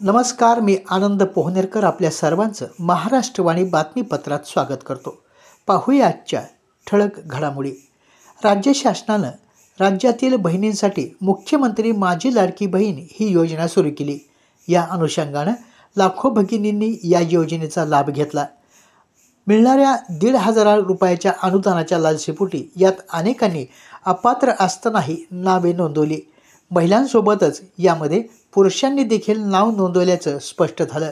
नमस्कार, मी आनंद पोहनेरकर आपल्या सर्वांचं महाराष्ट्रवाणी बातमीपत्रात स्वागत करतो. पाहूया आजच्या ठळक घडामोडी. राज्य शासनानं राज्यातील बहिणींसाठी मुख्यमंत्री माझी लाडकी बहीण ही योजना सुरू केली. या अनुषंगानं लाखो भगिनींनी या योजनेचा लाभ घेतला. मिळणाऱ्या 1,500 रुपयाच्या अनुदानाच्या लालसेपोटी यात अनेकांनी अपात्र असतानाही नावे नोंदवली. महिलांसोबतच यामध्ये पुरुषांनी देखील नाव नोंदवल्याचं स्पष्ट झालं.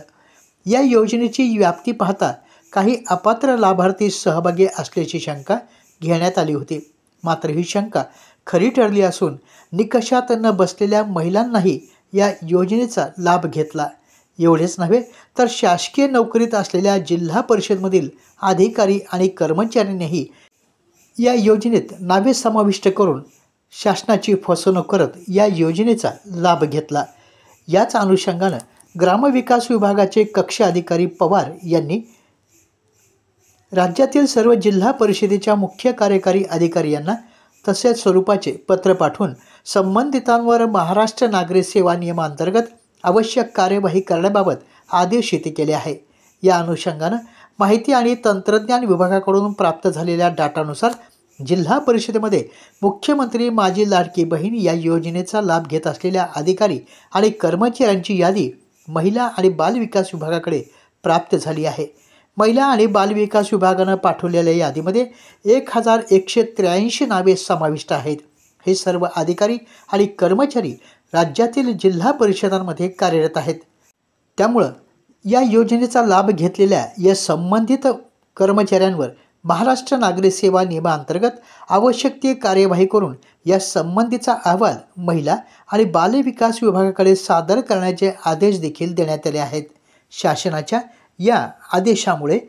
या योजनेची व्याप्ती पाहता काही अपात्र लाभार्थी सहभागी असल्याची शंका घेण्यात आली होती. मात्र ही शंका खरी ठरली असून निकषात न बसलेल्या महिलांनाही या योजनेचा लाभ घेतला. एवढेच नव्हे तर शासकीय नोकरीत असलेल्या जिल्हा परिषदमधील अधिकारी आणि कर्मचाऱ्यांनीही या योजनेत नावे समाविष्ट करून शासनाची फसवणूक करत या योजनेचा लाभ घेतला. याच अनुषंगानं ग्रामविकास विभागाचे कक्ष अधिकारी पवार यांनी राज्यातील सर्व जिल्हा परिषदेच्या मुख्य कार्यकारी अधिकारी यांना तसेच स्वरूपाचे पत्र पाठवून संबंधितांवर महाराष्ट्र नागरी सेवा नियमांतर्गत आवश्यक कार्यवाही करण्याबाबत आदेश केले आहे. या अनुषंगानं माहिती आणि तंत्रज्ञान विभागाकडून प्राप्त झालेल्या डाटानुसार जिल्हा परिषदेमध्ये मुख्यमंत्री माझी लाडकी बहीण या योजनेचा लाभ घेत असलेल्या अधिकारी आणि कर्मचाऱ्यांची यादी महिला आणि बालविकास विभागाकडे प्राप्त झाली आहे. महिला आणि बालविकास विभागानं पाठवलेल्या यादीमध्ये 1,183 नावे समाविष्ट आहेत. हे सर्व अधिकारी आणि कर्मचारी राज्यातील जिल्हा परिषदांमध्ये कार्यरत आहेत. त्यामुळं या योजनेचा लाभ घेतलेल्या या संबंधित कर्मचाऱ्यांवर महाराष्ट्र नागरी सेवा नियमांतर्गत आवश्यक ती कार्यवाही करून या संबंधीचा अहवाल महिला आणि बालविकास विभागाकडे सादर करण्याचे आदेश देखील देण्यात आले आहेत. शासनाच्या या आदेशामुळे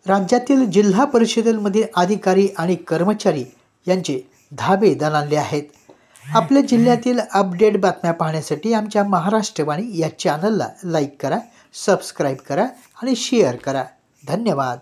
राज्यातील जिल्हा परिषदेमधील अधिकारी आणि कर्मचारी यांचे धाबे दणाणले आहेत. आपल्या जिल्ह्यातील अपडेट बातम्या पाहण्यासाठी आमच्या महाराष्ट्रवाणी या चॅनलला लाईक करा, सबस्क्राईब करा आणि शेअर करा. धन्यवाद.